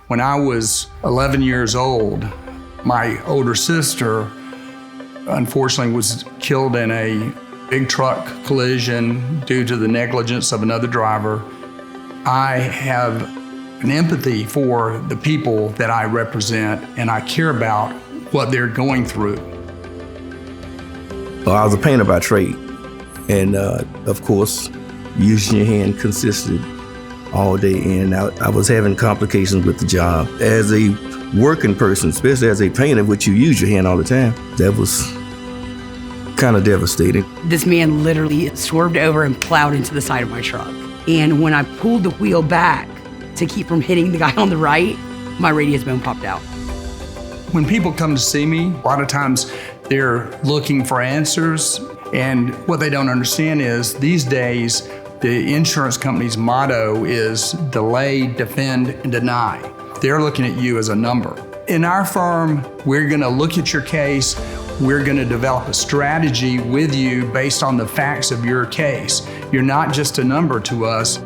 When I was 11 years old, my older sister unfortunately was killed in a big truck collision due to the negligence of another driver. I have an empathy for the people that I represent, and I care about what they're going through. Well, I was a painter by trade, and of course, using your hand consisted all day, and I was having complications with the job. As a working person, especially as a painter, which you use your hand all the time, that was kind of devastating. This man literally swerved over and plowed into the side of my truck. And when I pulled the wheel back to keep from hitting the guy on the right, my radius bone popped out. When people come to see me, a lot of times they're looking for answers, and what they don't understand is these days, the insurance company's motto is delay, defend, and deny. They're looking at you as a number. In our firm, we're gonna look at your case, we're gonna develop a strategy with you based on the facts of your case. You're not just a number to us.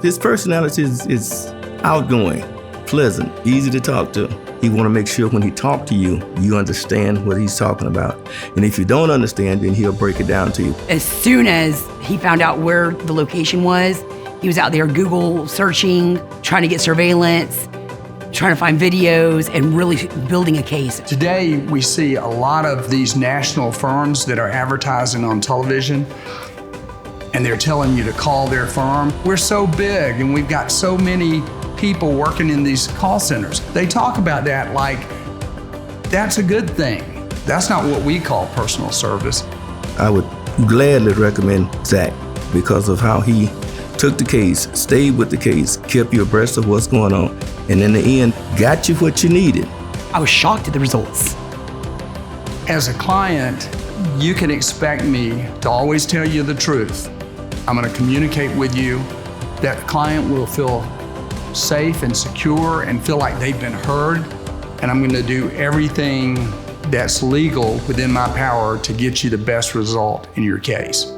His personality is outgoing, pleasant, easy to talk to. He want to make sure when he talks to you, you understand what he's talking about. And if you don't understand, then he'll break it down to you. As soon as he found out where the location was, he was out there Google searching, trying to get surveillance, trying to find videos, and really building a case. Today, we see a lot of these national firms that are advertising on television, and they're telling you to call their firm. We're so big, and we've got so many people working in these call centers. They talk about that like that's a good thing. That's not what we call personal service. I would gladly recommend Zack because of how he took the case, stayed with the case, kept you abreast of what's going on, and in the end, got you what you needed. I was shocked at the results. As a client, you can expect me to always tell you the truth. I'm gonna communicate with you. That client will feel safe and secure and feel like they've been heard. And I'm gonna do everything that's legal within my power to get you the best result in your case.